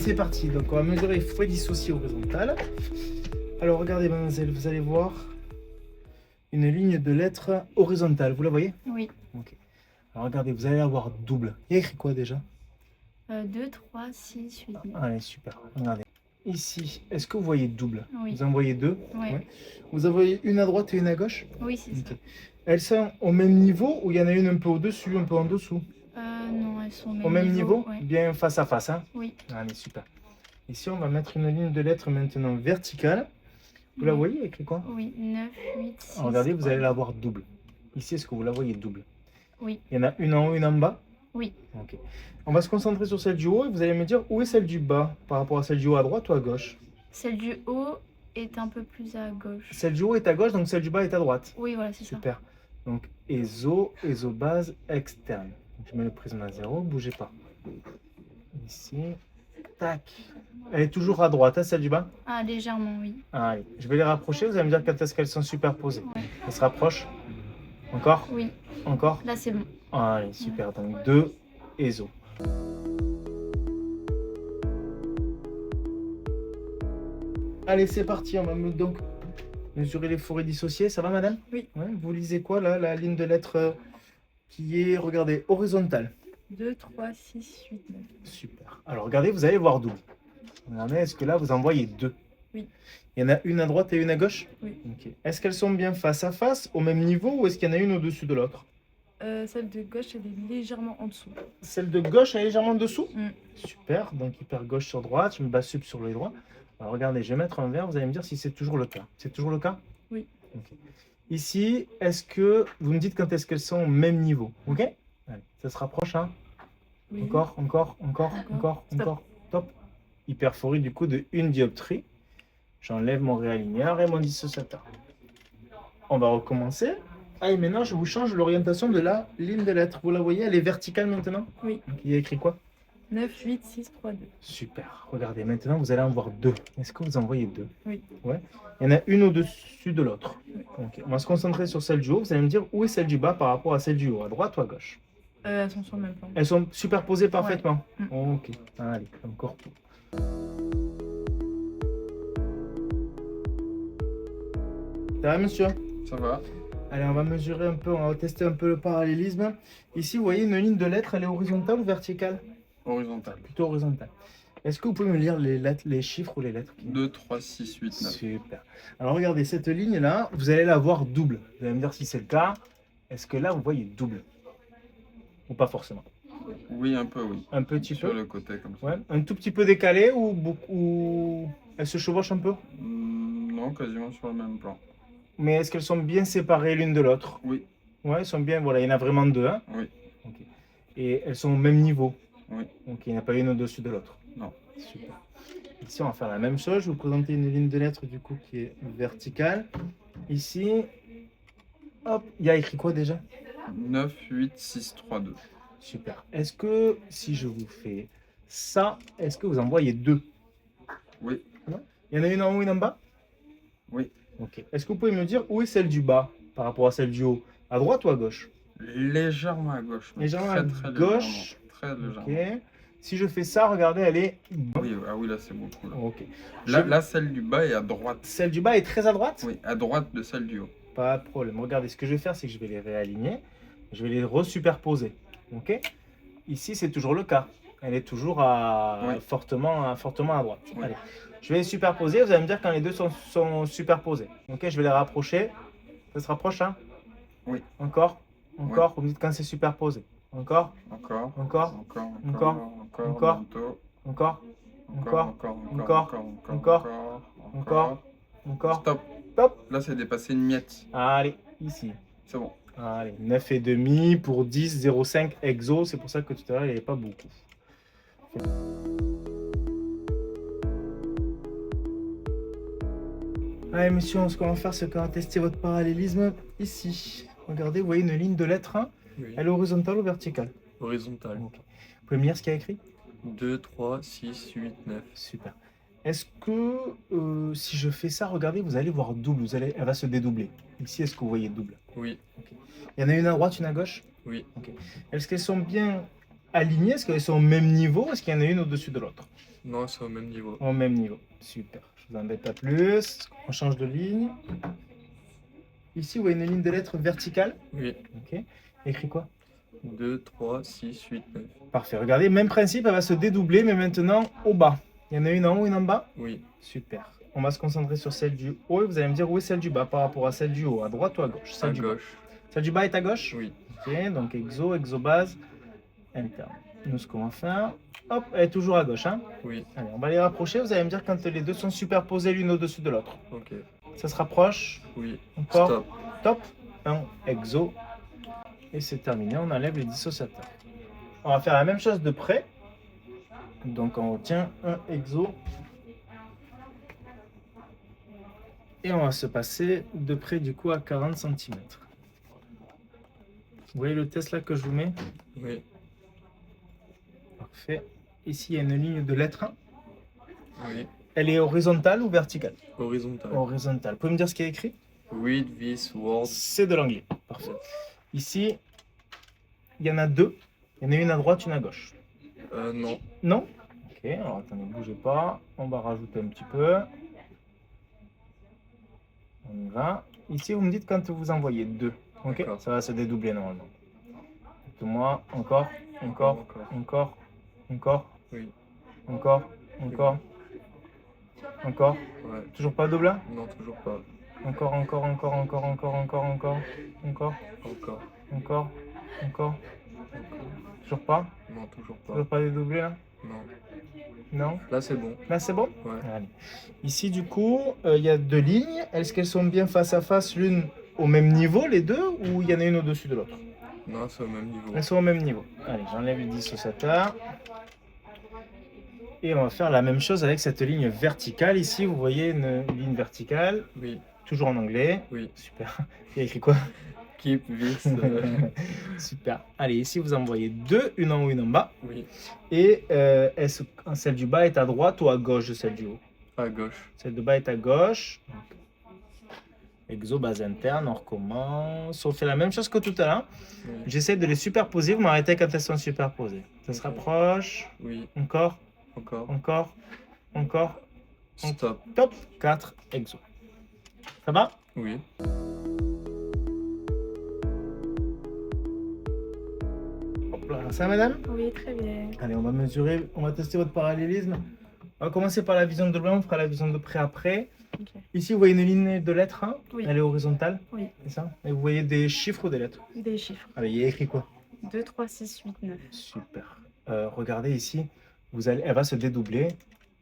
c'est parti. Donc, on va mesurer les fouets dissociés horizontales. Alors, regardez, mademoiselle, vous allez voir une ligne de lettres horizontale. Vous la voyez? Oui. Ok. Alors, regardez, vous allez avoir double. Il y a écrit quoi déjà? 2, 3, 6, 8, 9. Allez, super. Regardez. Ici, est-ce que vous voyez double? Oui. Vous en voyez deux? Ouais. Ouais. Vous en voyez une à droite et une à gauche? Oui, c'est ça. Ok. Elles sont au même niveau ou il y en a une un peu au-dessus, un peu en dessous? Non, elles sont Au même niveau? Ouais. Bien face à face, hein? Oui. Allez, super. Ici, on va mettre une ligne de lettres maintenant verticale. Vous la voyez écrit quoi? Oui, 9, 8, 6. Alors, regardez, vous allez la voir double. Ici, est-ce que vous la voyez double? Oui. Il y en a une en haut, une en bas? Oui. Ok. On va se concentrer sur celle du haut et vous allez me dire où est celle du bas par rapport à celle du haut, à droite ou à gauche? Celle du haut est un peu plus à gauche. Celle du haut est à gauche, donc celle du bas est à droite. Oui, voilà, c'est ça. Super. Donc, base externe. Donc, je mets le prisme à 0, bougez pas. Ici. Tac. Elle est toujours à droite, hein, celle du bas? Ah, légèrement, oui. Allez, je vais les rapprocher, vous allez me dire quand est-ce qu'elles sont superposées. Ouais. Elles se rapprochent. Encore? Oui. Encore? Là, c'est bon. Allez, super. Donc, 2 ESO. Allez, c'est parti. On va donc mesurer les forêts dissociées. Ça va, madame? Oui. Ouais, vous lisez quoi, là? La ligne de lettres qui est, regardez, horizontale. 2, 3, 6, 8, 9. Super. Alors, regardez, vous allez voir double. Regardez, est-ce que là, vous en voyez deux? Oui. Il y en a une à droite et une à gauche? Oui. Ok. Est-ce qu'elles sont bien face à face, au même niveau, ou est-ce qu'il y en a une au-dessus de l'autre? Celle de gauche, elle est légèrement en dessous. Celle de gauche est légèrement en dessous? Mm. Super. Donc, hyper gauche sur droite. Je me bats sub sur le droit. Alors, regardez, je vais mettre un vert. Vous allez me dire si c'est toujours le cas. C'est toujours le cas? Oui. Ok. Ici, est-ce que vous me dites quand est-ce qu'elles sont au même niveau? Ok? Allez, ça se rapproche, hein? Oui. Encore. Stop. Top. Hyperphorie du coup de 1 dioptrie. J'enlève mon réaligneur et mon dissociateur. On va recommencer. Ah, et maintenant, je vous change l'orientation de la ligne de lettres. Vous la voyez, elle est verticale maintenant? Oui. Donc, il y a écrit quoi? 9, 8, 6, 3, 2. Super. Regardez, maintenant, vous allez en voir deux. Est-ce que vous en voyez deux? Oui. Ouais. Il y en a une au-dessus de l'autre. Oui. Ok. On va se concentrer sur celle du haut. Vous allez me dire où est celle du bas par rapport à celle du haut, à droite ou à gauche? Elles sont sur le même plan. Elles sont superposées parfaitement. Ouais. Ok. Allez, encore. Ça va, monsieur? Ça va. Allez, on va mesurer un peu, on va tester un peu le parallélisme. Ici, vous voyez une ligne de lettres, elle est horizontale ou verticale? Horizontal. Plutôt horizontale. Est-ce que vous pouvez me lire les lettres, les chiffres ou les lettres? 2, 3, 6, 8, 9. Super. Alors regardez, cette ligne-là, vous allez la voir double. Vous allez me dire si c'est le cas. Est-ce que là, vous voyez double? Ou pas forcément? Oui, un peu, oui. Un petit Sur peu? le côté, comme ça. Ouais. Un tout petit peu décalé ou beaucoup... Elles se chevauchent un peu? Non, quasiment sur le même plan. Mais est-ce qu'elles sont bien séparées l'une de l'autre? Oui, Ouais, elles sont bien, voilà, il y en a vraiment deux. Hein? oui, Ok. Et elles sont au même niveau? oui. Donc il n'y en a pas une au-dessus de l'autre? Non. Super. Ici, on va faire la même chose. Je vais vous présenter une ligne de lettres du coup qui est verticale. Ici, hop, il y a écrit quoi déjà? 9, 8, 6, 3, 2. Super. Est-ce que si je vous fais ça, est-ce que vous en voyez deux? Oui, Il y en a une en haut, une en bas? oui. Ok. Est-ce que vous pouvez me dire où est celle du bas par rapport à celle du haut? À droite ou à gauche? Légèrement à gauche. mais Légèrement très, à très gauche. légèrement. Très légèrement. Ok. Si je fais ça, regardez, elle est... Oui, ah oui, là, c'est beaucoup. Là. Ok. Là, celle du bas est à droite. Celle du bas est très à droite? Oui, à droite de celle du haut. Pas de problème. Regardez, ce que je vais faire, c'est que je vais les réaligner. Je vais les resuperposer. Ok? Ici, c'est toujours le cas. Elle est toujours Oui. fortement à droite. Oui. Allez. Je vais les superposer. Vous allez me dire quand les deux sont superposés. Ok? Je vais les rapprocher. Ça se rapproche, hein? Oui. Encore. Vous me dites quand c'est superposé. Encore. Encore. Encore. Encore. Encore. Encore. Bientôt. Encore. Encore. Encore. Stop. Stop. Là, c'est dépassé une miette. Allez, ici. C'est bon. Allez, 9,5 pour 10, 0,5 exo. C'est pour ça que tout à l'heure, il n'y avait pas beaucoup. Allez, monsieur, ce qu'on va faire, c'est qu'on va tester votre parallélisme ici. Regardez, vous voyez une ligne de lettres 1. Oui. Elle est horizontale ou verticale? Horizontale. Ok. Vous pouvez me lire ce qu'il y a écrit? 2, 3, 6, 8, 9. Super. Est-ce que si je fais ça, regardez, vous allez voir double. Elle va se dédoubler. Ici, est-ce que vous voyez double? Oui. Okay. Il y en a une à droite, une à gauche? Oui. Okay. Est-ce qu'elles sont bien alignées? Est-ce qu'elles sont au même niveau? Est-ce qu'il y en a une au-dessus de l'autre? Non, c'est au même niveau. Au même niveau. Super. Je vous embête pas plus. On change de ligne. Ici, vous voyez une ligne de lettres verticale. Oui. Ok. Écrit quoi? 2, 3, 6, 8, 9. Parfait. Regardez, même principe, elle va se dédoubler, mais maintenant au bas. Il y en a une en haut, une en bas? Oui. Super. On va se concentrer sur celle du haut et vous allez me dire où est celle du bas par rapport à celle du haut, à droite ou à gauche? Celle À du bas. gauche. Celle du bas est à gauche? Oui. Ok, donc exobase, interne. Nous, ce qu'on va faire, hop, elle est toujours à gauche. Hein? Oui. Allez, on va les rapprocher. Vous allez me dire quand les deux sont superposés l'une au-dessus de l'autre. Ok. Ça se rapproche. Oui. Encore. Stop. Top. Un exo. Et c'est terminé. On enlève les dissociateurs. On va faire la même chose de près. Donc on retient un exo. Et on va se passer de près du coup à 40 cm. Vous voyez le test là que je vous mets? Oui. Parfait. Ici il y a une ligne de lettre 1. Oui. Elle est horizontale ou verticale? Horizontal. Horizontale. Vous pouvez me dire ce qui est écrit? Read this word. C'est de l'anglais. Parfait. Ici, il y en a deux. Il y en a une à droite, une à gauche. Non. Non? Ok, alors attendez, bougez pas. On va rajouter un petit peu. On y va. Ici, vous me dites quand vous envoyez deux. Ok, D'accord. ça va se dédoubler normalement. Dites-moi encore, encore, encore, encore, Oui. encore, encore, encore. Ouais. Toujours pas double là? Non, toujours pas. Encore, encore, encore, encore, encore, encore, encore, encore, Encore. encore, encore. Toujours pas? Non, toujours pas. Toujours pas dédoublé là? Non. Non? Là, c'est bon. Là c'est bon? Ouais. Allez. Ici du coup, il y a deux lignes. Est-ce qu'elles sont bien face à face, l'une au même niveau, les deux, ou il y en a une au-dessus de l'autre? Non, c'est au même niveau. Elles sont au même niveau. Allez, j'enlève les dissociateurs. Et on va faire la même chose avec cette ligne verticale. Ici, vous voyez une ligne verticale, Oui. toujours en anglais. Oui. Super. Il y a écrit quoi? Keep this. Super. Allez, ici, vous en voyez deux, une en haut, une en bas. Oui. Et celle du bas est à droite ou à gauche de celle du haut? À gauche. Celle de bas est à gauche. Exo, base interne, on recommence. On fait la même chose que tout à l'heure. Oui. J'essaie de les superposer. Vous m'arrêtez quand elles sont superposées. Ça se rapproche. Oui. Encore, Encore. encore, encore. Stop. Top. 4 exo. Ça va? Oui. Hop là. Ça, madame? Oui, très bien. Allez, on va mesurer. On va tester votre parallélisme. On va commencer par la vision de loin. On fera la vision de près après. Ok. Ici, vous voyez une ligne de lettres 1. Oui. Elle est horizontale. Oui. C'est ça? Et vous voyez des chiffres ou des lettres? Des chiffres. Allez, il y a écrit quoi? 2, 3, 6, 8, 9. Super. Regardez ici, elle va se dédoubler.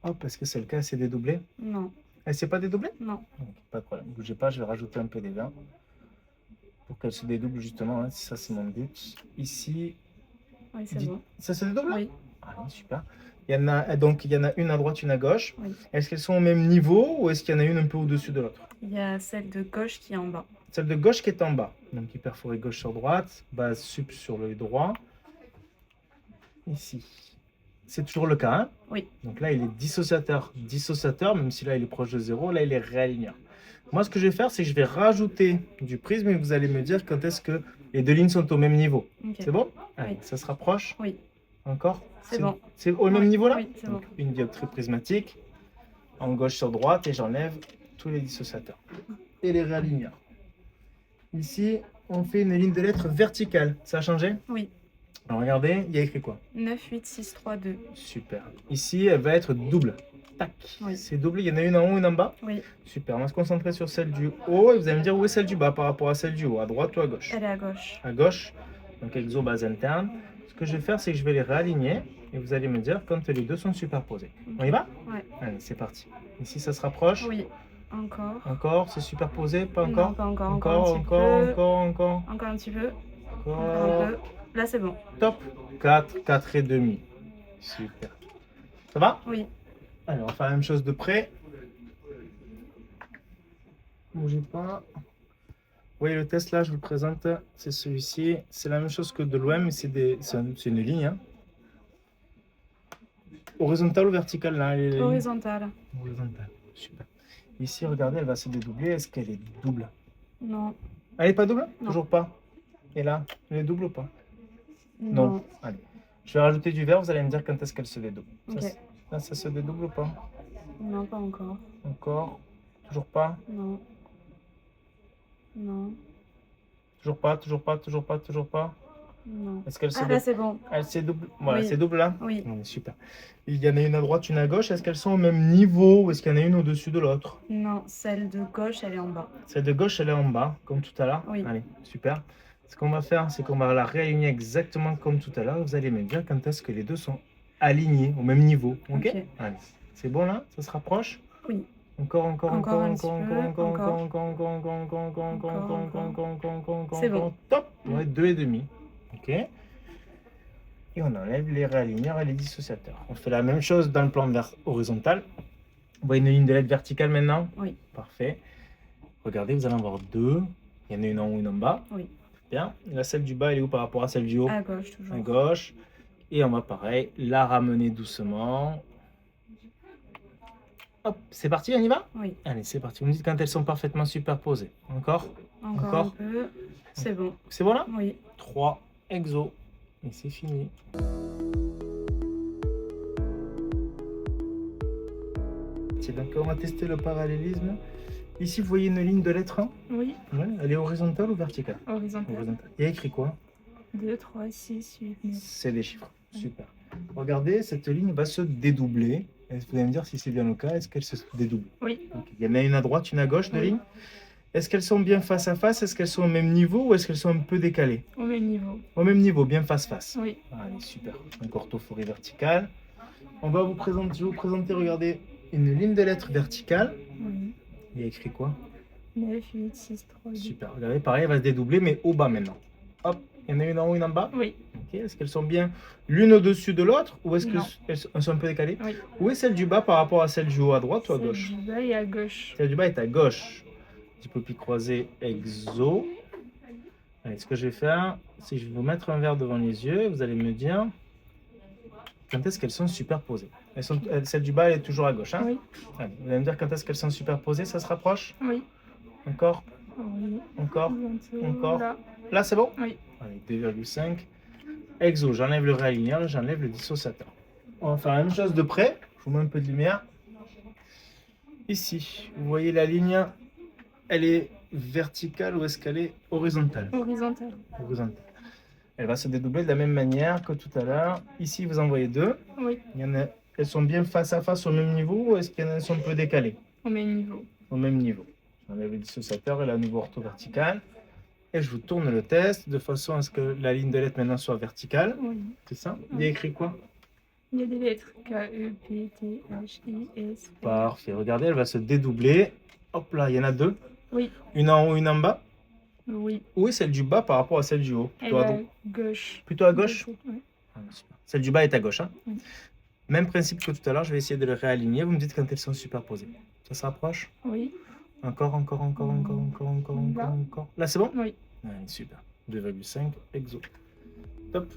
Hop, est-ce que c'est le cas? Elle s'est dédoublée? Non. Elle s'est pas dédoublée? Non. Ok, pas de problème. Bougez pas, je vais rajouter un peu des vins pour qu'elle se dédouble justement. Hein, ça, c'est mon but. Ici, Oui, c'est bon. ça se dédouble? Oui. Ah oui, super. Il y en a, donc, il y en a une à droite, une à gauche. Oui. Est-ce qu'elles sont au même niveau ou est-ce qu'il y en a une un peu au-dessus de l'autre? Il y a celle de gauche qui est en bas. Celle de gauche qui est en bas. Donc, hyperforée gauche sur droite, base sup sur l'œil droit. Ici. C'est toujours le cas, hein? Oui. Donc là, il est dissociateur, même si là, il est proche de 0. Là, il est réaligneur. Moi, ce que je vais faire, c'est que je vais rajouter du prisme et vous allez me dire quand est-ce que les deux lignes sont au même niveau. Ok. C'est bon? Allez, Oui. ça se rapproche? Oui. Encore? C'est bon. C'est au même Oui. niveau là? Oui, c'est bon. Donc, une dioptrie prismatique en gauche sur droite et j'enlève tous les dissociateurs et les réaligneurs. Ici, on fait une ligne de lettres verticale. Ça a changé? Oui. Alors regardez, il y a écrit quoi? 9, 8, 6, 3, 2. Super. Ici, elle va être double. Tac. Oui. C'est double. Il y en a une en haut, une en bas? Oui. Super. On va se concentrer sur celle du haut et vous allez me dire où est celle du bas par rapport à celle du haut, à droite ou à gauche? Elle est à gauche. À gauche. Donc exo base interne. Ce que je vais faire, c'est que je vais les réaligner et vous allez me dire quand les deux sont superposés. On y va? Ouais. Allez, c'est parti. Ici, ça se rapproche. Oui. Encore. Encore, c'est superposé, pas Non, encore? pas encore. Encore, un petit encore, peu. encore. Encore un petit peu. Encore Encore. un peu. Là, c'est bon. Top. 4, 4 et demi. Super. Ça va? Oui. Allez, on va faire la même chose de près. Bougez pas. Vous voyez le test là, je vous le présente. C'est celui-ci. C'est la même chose que de loin, mais c'est une ligne. Hein. Horizontale ou verticale là? Horizontale. Horizontale. Super. Ici, regardez, elle va se dédoubler. Est-ce qu'elle est double? Non. Elle n'est pas double? Non. Toujours pas. Et là, elle est double ou pas? Non. Allez. Je vais rajouter du vert, vous allez me dire quand est-ce qu'elle se dédouble. Ok. Là, ça se dédouble ou pas? Non, pas encore. Encore? Toujours pas? Non. Non. Toujours pas, toujours pas, toujours pas, toujours pas? Non. Est-ce qu'elle se Ah, là, double? c'est bon. Elle s'est double. Voilà, Oui. c'est double là? Oui. Ouais, super. Il y en a une à droite, une à gauche. Est-ce qu'elles sont au même niveau ou est-ce qu'il y en a une au-dessus de l'autre? Non, celle de gauche, elle est en bas. Celle de gauche, elle est en bas, comme tout à l'heure. Oui. Allez, super. Ce qu'on va faire, c'est qu'on va la réaligner exactement comme tout à l'heure. Vous allez me dire quand est-ce que les deux sont alignés au même niveau. Ok? Ok. Allez. C'est bon là? Ça se rapproche? Oui. Encore, encore, Encore encore, un petit encore, peu, encore, encore, encore. encore, encore, encore, encore, encore, encore, Encore, encore, encore, encore, encore, encore, C'est encore. bon. Top. Ouais, 2,5. Ok. Et on enlève les réaligneurs et les dissociateurs. On fait la même chose dans le plan horizontal. Vous voyez une ligne de LED verticale maintenant? Oui. Parfait. Regardez, vous allez en avoir deux. Il y en a une en haut, une en bas. Oui. Bien. La celle du bas, elle est où par rapport à celle du haut? À gauche, toujours. À gauche. Et on va pareil, la ramener doucement. Hop, c'est parti, on y va? Oui. Allez, c'est parti. Vous me dites quand elles sont parfaitement superposées. Encore? Encore Encore. un peu. C'est bon. C'est bon là? Oui. 3 exo. Et c'est fini. Tiens, donc on va tester le parallélisme. Ici, vous voyez une ligne de lettre 1. Oui. Ouais, elle est horizontale ou verticale? Horizontal. Horizontale. Il y a écrit quoi? 2, 3, 6, 8, 9. C'est des chiffres. Super. Regardez, cette ligne va se dédoubler. Et vous allez me dire si c'est bien le cas. Est-ce qu'elle se dédouble? Oui. Ok. Il y en a une à droite, une à gauche de Oui. ligne. Est-ce qu'elles sont bien face à face? Est-ce qu'elles sont au même niveau ou est-ce qu'elles sont un peu décalées? Au même niveau. Au même niveau, bien face-face. Oui. Allez, super. Donc orthophorie verticale. On va vous présenter, je vais vous présenter, regardez, une ligne de lettres verticale. Oui. Il y a écrit quoi? 9, 8, 6, 3, 2. Super. Regardez, pareil, elle va se dédoubler, mais au bas maintenant. Hop, il y en a une en haut, une en bas. Oui. Ok. Est-ce qu'elles sont bien l'une au-dessus de l'autre ou est-ce Non. qu'elles sont un peu décalées? Oui. Où est celle du bas par rapport à celle du haut, à droite ou à Celle gauche? du bas et à gauche. Celle du bas est à gauche. Dipopie croisée, exo. Allez, ce que je vais faire, c'est que je vais vous mettre un verre devant les yeux. Vous allez me dire quand est-ce qu'elles sont superposées. Celle du bas, elle est toujours à gauche. Hein? Oui. Allez, vous allez me dire quand est-ce qu'elles sont superposées. Ça se rapproche? Oui. Encore? Oui. Encore? Bientôt, Encore? là. Là, c'est bon? Oui. Allez, 2,5. Exo, j'enlève le réaligneur et j'enlève le dissociateur. On va faire la même chose de près. Je vous mets un peu de lumière. Ici, vous voyez la ligne, elle est verticale ou est-ce qu'elle est horizontale? Horizontal. Horizontale. Elle va se dédoubler de la même manière que tout à l'heure. Ici, vous en voyez deux. Oui. Il y en a, elles sont bien face à face au même niveau ou est-ce qu'il y en a qui sont un peu décalées? Au même niveau. Au même niveau. J'enlève le dissociateur et la nouveau ortho-verticale. Et je vous tourne le test de façon à ce que la ligne de lettres maintenant soit verticale. Oui. C'est ça? Il y a écrit quoi? Il y a des lettres. K, E, P, T, H, I, S. L. Parfait. Regardez, elle va se dédoubler. Hop là, il y en a deux. Oui. Une en haut, une en bas. Oui. Où est celle du bas par rapport à celle du haut? Elle Plutôt est à à droite. gauche. Plutôt à gauche? Oui. Ah, super. Celle du bas est à gauche. Hein? Oui. Même principe que tout à l'heure, je vais essayer de les réaligner. Vous me dites quand elles sont superposées. Ça se rapproche? Oui. Encore, encore, encore, encore, encore, encore, encore, Là. encore. Là, c'est bon? Oui. Allez, super. 2,5 exo. Top.